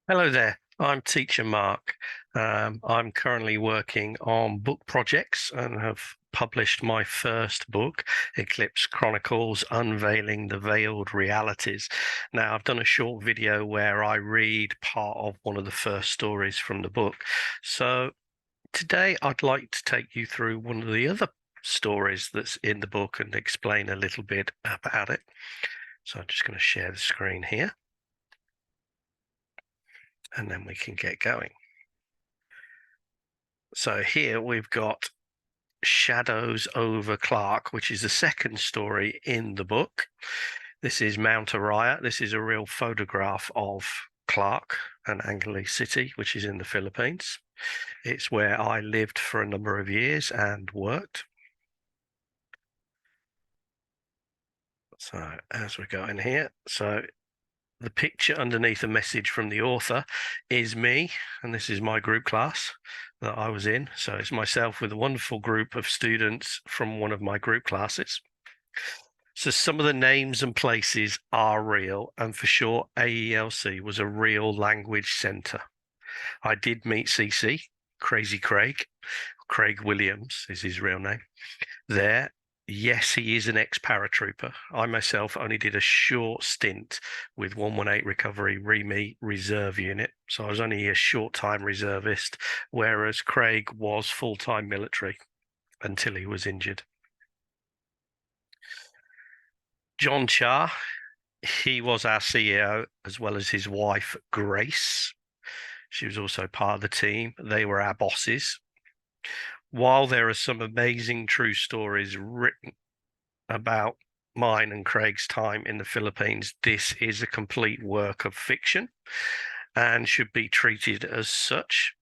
Hello there, I'm Teacher Mark. I'm currently working on book projects and have published my first book, Eclipse Chronicles, Unveiling the Veiled Realities. Now, I've done a short video where I read part of one of the first stories from the book. So today I'd like to take you through one of the other stories that's in the book and explain a little bit about it. So I'm just going to share the screen here, and then we can get going. So here we've got Shadows over Clark, which is the second story in the book. This is Mount Araya. This is a real photograph of Clark and Angeles City, which is in the Philippines. It's where I lived for a number of years and worked. So as we go in here, so the picture underneath a message from the author is me, and this is my group class that I was in. So it's myself with a wonderful group of students from one of my group classes. So some of the names and places are real, and for sure AELC was a real language centre. I did meet CC, Crazy Craig Williams is his real name, there. Yes, he is an ex-paratrooper. I myself only did a short stint with 118 Recovery REME Reserve Unit, so I was only a short-time reservist, whereas Craig was full-time military until he was injured. John Cha, he was our CEO, as well as his wife, Grace. She was also part of the team. They were our bosses. While there are some amazing true stories written about mine and Craig's time in the Philippines, this is a complete work of fiction and should be treated as such.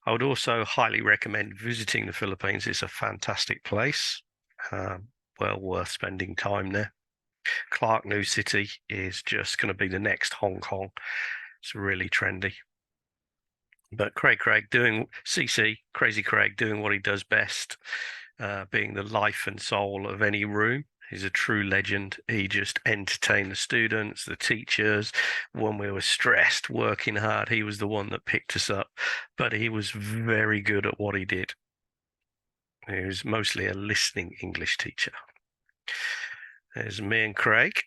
I would also highly recommend visiting the Philippines. It's a fantastic place, well worth spending time there. Clark New City is just going to be the next Hong Kong. It's really trendy. But Craig doing CC, Crazy Craig doing what he does best, being the life and soul of any room. He's a true legend. He just entertained the students, the teachers. When we were stressed, working hard, he was the one that picked us up. But he was very good at what he did. He was mostly a listening English teacher. There's me and Craig.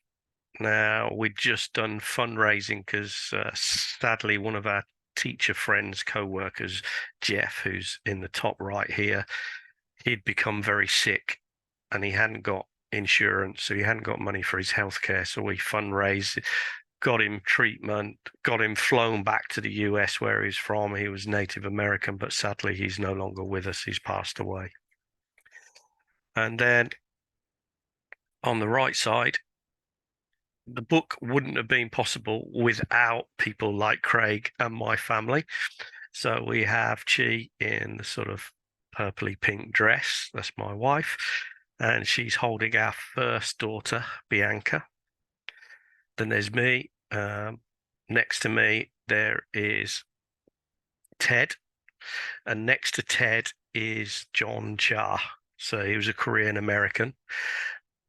Now, we'd just done fundraising because sadly, one of our teacher friends, co-workers, Jeff, who's in the top right here, he'd become very sick and he hadn't got insurance, so he hadn't got money for his healthcare. So we fundraised, got him treatment, got him flown back to the US where he's from. He was Native American, but sadly he's no longer with us. He's passed away. And then on the right side, the book wouldn't have been possible without people like Craig and my family. So we have Chi in the sort of purpley pink dress. That's my wife. And she's holding our first daughter, Bianca. Then there's me. Next to me, there is Ted. And next to Ted is John Cha. So he was a Korean American.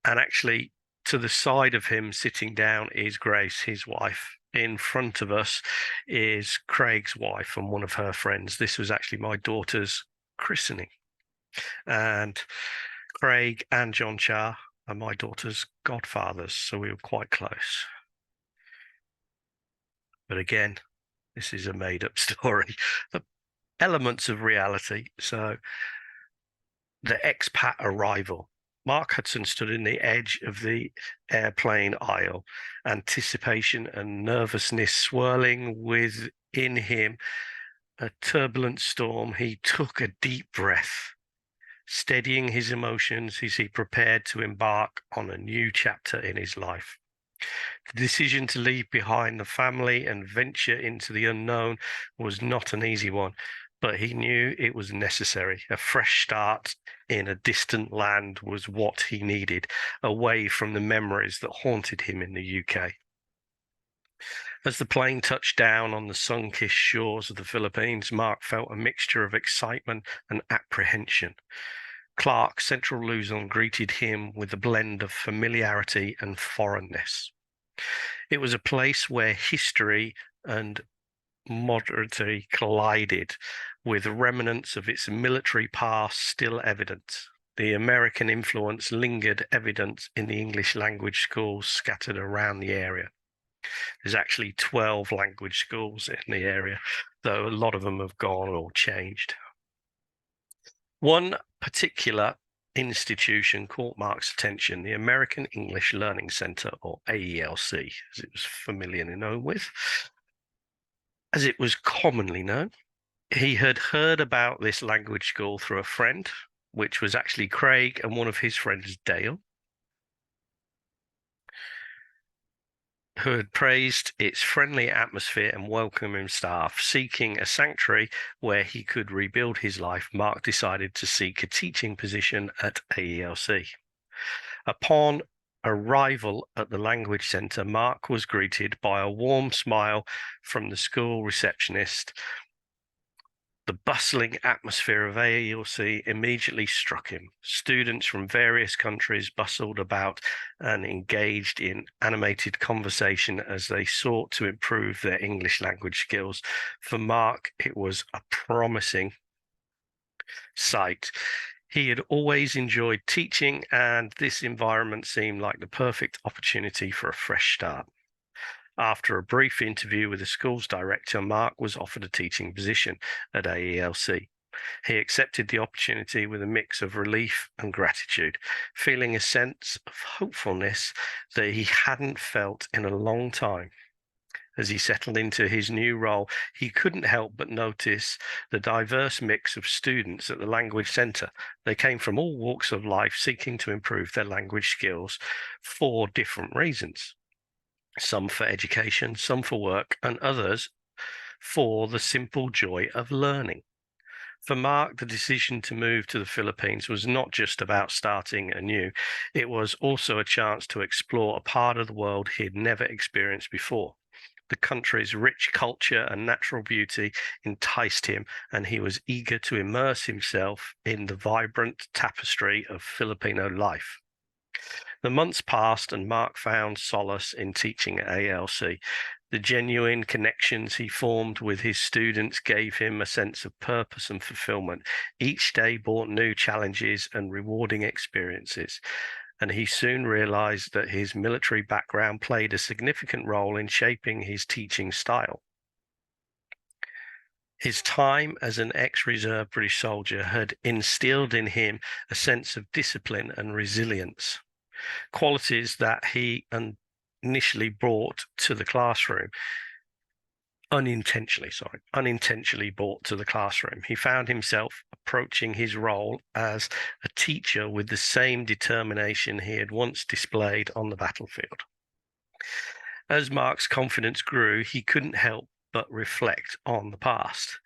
And actually, to the side of him sitting down is Grace, his wife. In front of us is Craig's wife and one of her friends. This was actually my daughter's christening. And Craig and John Cha are my daughter's godfathers, so we were quite close. But again, this is a made-up story. The elements of reality. So the expat arrival. Mark Hudson stood in the edge of the airplane aisle, anticipation and nervousness swirling within him. A turbulent storm. He took a deep breath, steadying his emotions as he prepared to embark on a new chapter in his life. The decision to leave behind the family and venture into the unknown was not an easy one, but he knew it was necessary. A fresh start in a distant land was what he needed, away from the memories that haunted him in the UK. As the plane touched down on the sun-kissed shores of the Philippines, Mark felt a mixture of excitement and apprehension. Clark, Central Luzon, greeted him with a blend of familiarity and foreignness. It was a place where history and modernity collided with remnants of its military past still evident. The American influence lingered evident in the English language schools scattered around the area. There's actually 12 language schools in the area, though a lot of them have gone or changed. One particular institution caught Mark's attention, the American English Learning Center, or AELC, as it was familiarly known with. As it was commonly known, he had heard about this language school through a friend, which was actually Craig and one of his friends, Dale, who had praised its friendly atmosphere and welcoming staff. Seeking a sanctuary where he could rebuild his life, Mark decided to seek a teaching position at AELC. Upon arrival at the language center, Mark was greeted by a warm smile from the school receptionist. The bustling atmosphere of AELC immediately struck him. Students from various countries bustled about and engaged in animated conversation as they sought to improve their English language skills. For Mark, it was a promising sight. He had always enjoyed teaching, and this environment seemed like the perfect opportunity for a fresh start. After a brief interview with the school's director, Mark was offered a teaching position at AELC. He accepted the opportunity with a mix of relief and gratitude, feeling a sense of hopefulness that he hadn't felt in a long time. As he settled into his new role, he couldn't help but notice the diverse mix of students at the language center. They came from all walks of life, seeking to improve their language skills for different reasons. Some for education, some for work, and others for the simple joy of learning. For Mark, the decision to move to the Philippines was not just about starting anew. It was also a chance to explore a part of the world he had never experienced before. The country's rich culture and natural beauty enticed him, and he was eager to immerse himself in the vibrant tapestry of Filipino life. The months passed, and Mark found solace in teaching at ALC. The genuine connections he formed with his students gave him a sense of purpose and fulfillment. Each day brought new challenges and rewarding experiences, and he soon realized that his military background played a significant role in shaping his teaching style. His time as an ex-reserve British soldier had instilled in him a sense of discipline and resilience, qualities that he initially brought to the classroom, unintentionally brought to the classroom. He found himself approaching his role as a teacher with the same determination he had once displayed on the battlefield. As Mark's confidence grew, he couldn't help but reflect on the past.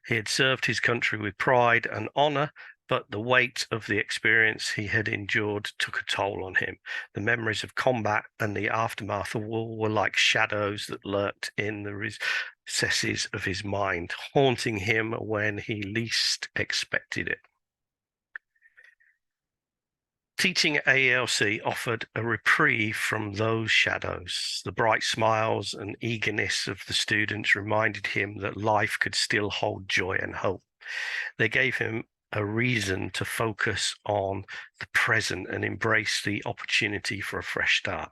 He had served his country with pride and honor, but the weight of the experience he had endured took a toll on him. The memories of combat and the aftermath of war were like shadows that lurked in the recesses of his mind, haunting him when he least expected it. Teaching at AELC offered a reprieve from those shadows. The bright smiles and eagerness of the students reminded him that life could still hold joy and hope. They gave him a reason to focus on the present and embrace the opportunity for a fresh start.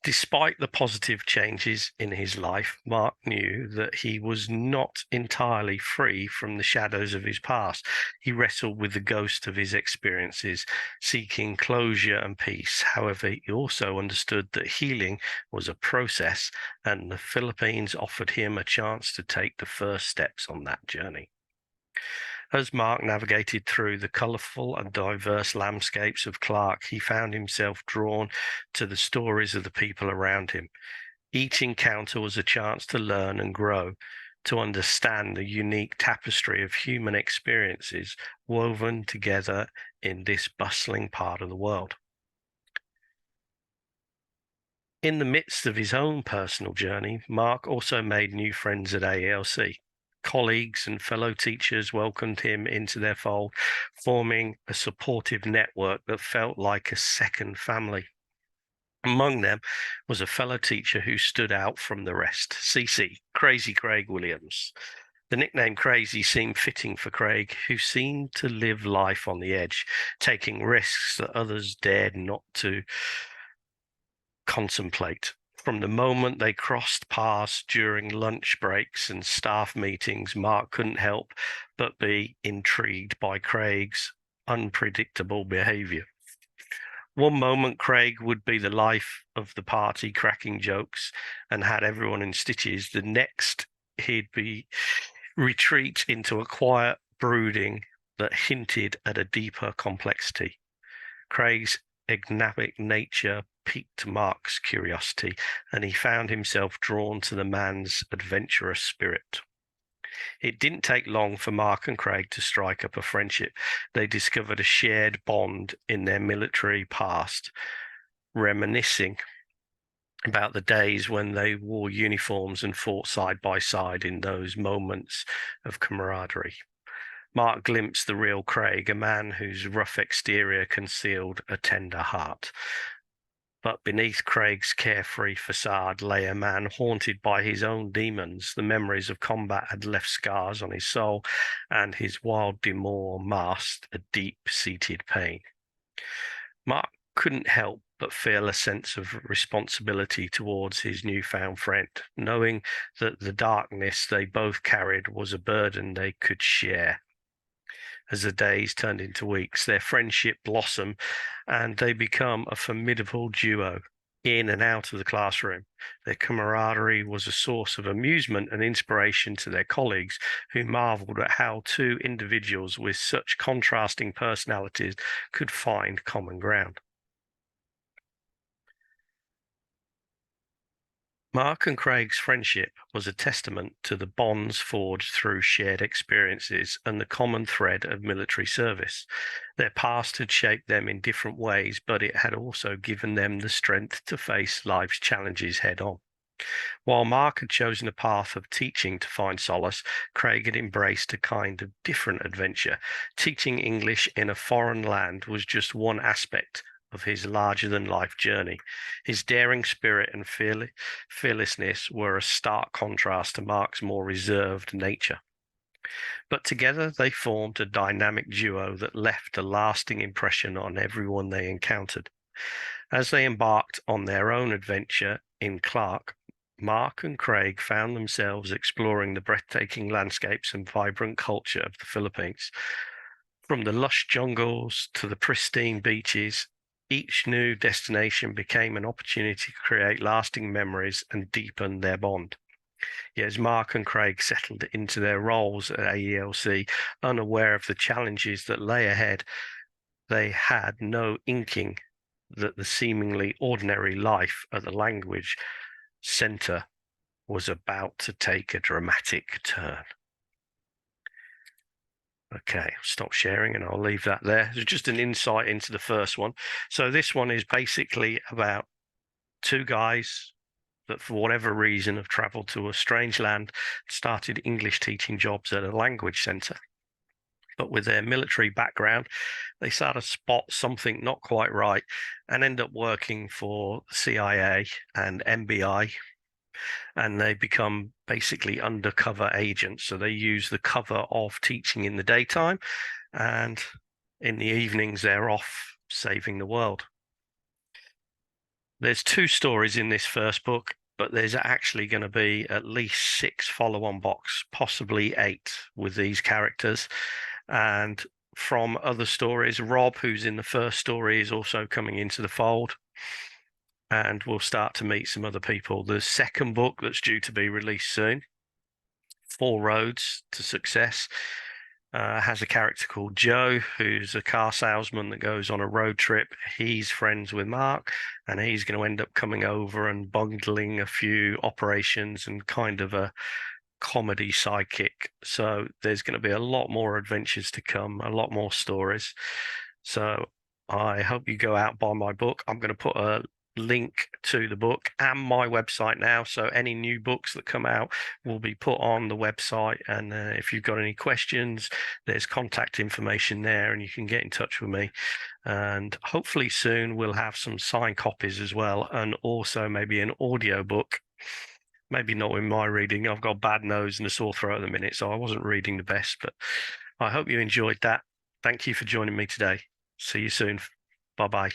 Despite the positive changes in his life, Mark knew that he was not entirely free from the shadows of his past. He wrestled with the ghost of his experiences, seeking closure and peace. However, he also understood that healing was a process, and the Philippines offered him a chance to take the first steps on that journey. As Mark navigated through the colourful and diverse landscapes of Clark, he found himself drawn to the stories of the people around him. Each encounter was a chance to learn and grow, to understand the unique tapestry of human experiences woven together in this bustling part of the world. In the midst of his own personal journey, Mark also made new friends at AELC. Colleagues and fellow teachers welcomed him into their fold, forming a supportive network that felt like a second family. Among them was a fellow teacher who stood out from the rest, CC, Crazy Craig Williams. The nickname Crazy seemed fitting for Craig, who seemed to live life on the edge, taking risks that others dared not to contemplate. From the moment they crossed paths during lunch breaks and staff meetings, Mark couldn't help but be intrigued by Craig's unpredictable behavior. One moment, Craig would be the life of the party, cracking jokes and had everyone in stitches. The next, he'd be retreat into a quiet brooding that hinted at a deeper complexity. Craig's enigmatic nature piqued Mark's curiosity, and he found himself drawn to the man's adventurous spirit. It didn't take long for Mark and Craig to strike up a friendship. They discovered a shared bond in their military past, reminiscing about the days when they wore uniforms and fought side by side in those moments of camaraderie. Mark glimpsed the real Craig, a man whose rough exterior concealed a tender heart. But beneath Craig's carefree facade lay a man haunted by his own demons. The memories of combat had left scars on his soul, and his wild demeanor masked a deep-seated pain. Mark couldn't help but feel a sense of responsibility towards his newfound friend, knowing that the darkness they both carried was a burden they could share. As the days turned into weeks, their friendship blossomed and they become a formidable duo in and out of the classroom. Their camaraderie was a source of amusement and inspiration to their colleagues, who marveled at how two individuals with such contrasting personalities could find common ground. Mark and Craig's friendship was a testament to the bonds forged through shared experiences and the common thread of military service. Their past had shaped them in different ways, but it had also given them the strength to face life's challenges head on. While Mark had chosen a path of teaching to find solace, Craig had embraced a kind of different adventure. Teaching English in a foreign land was just one aspect of his larger-than-life journey. His daring spirit and fearlessness were a stark contrast to Mark's more reserved nature. But together they formed a dynamic duo that left a lasting impression on everyone they encountered. As they embarked on their own adventure in Clark, Mark and Craig found themselves exploring the breathtaking landscapes and vibrant culture of the Philippines. From the lush jungles to the pristine beaches, each new destination became an opportunity to create lasting memories and deepen their bond. Yet as Mark and Craig settled into their roles at AELC, unaware of the challenges that lay ahead, they had no inkling that the seemingly ordinary life at the language center was about to take a dramatic turn. Okay, stop sharing and I'll leave that there. It's just an insight into the first one. So this one is basically about two guys that for whatever reason have traveled to a strange land, started English teaching jobs at a language center. But with their military background, they start to spot something not quite right and end up working for CIA and MBI, and they become basically undercover agents. So they use the cover of teaching in the daytime, and in the evenings they're off saving the world. There's two stories in this first book, but there's actually going to be at least 6 follow-on books, possibly 8 with these characters. And from other stories, Rob, who's in the first story, is also coming into the fold. And we'll start to meet some other people. The second book that's due to be released soon, 4 Roads to Success, has a character called Joe, who's a car salesman that goes on a road trip. He's friends with Mark, and he's going to end up coming over and bungling a few operations and kind of a comedy sidekick. So there's going to be a lot more adventures to come, a lot more stories. So I hope you go out, buy my book. I'm going to put a link to the book and my website now, so any new books that come out will be put on the website. And if you've got any questions, there's contact information there and you can get in touch with me. And hopefully soon we'll have some signed copies as well, and also maybe an audio book. Maybe not in my reading. I've got a bad nose and a sore throat at the minute, so I wasn't reading the best, but I hope you enjoyed that. Thank you for joining me today. See you soon. Bye-bye.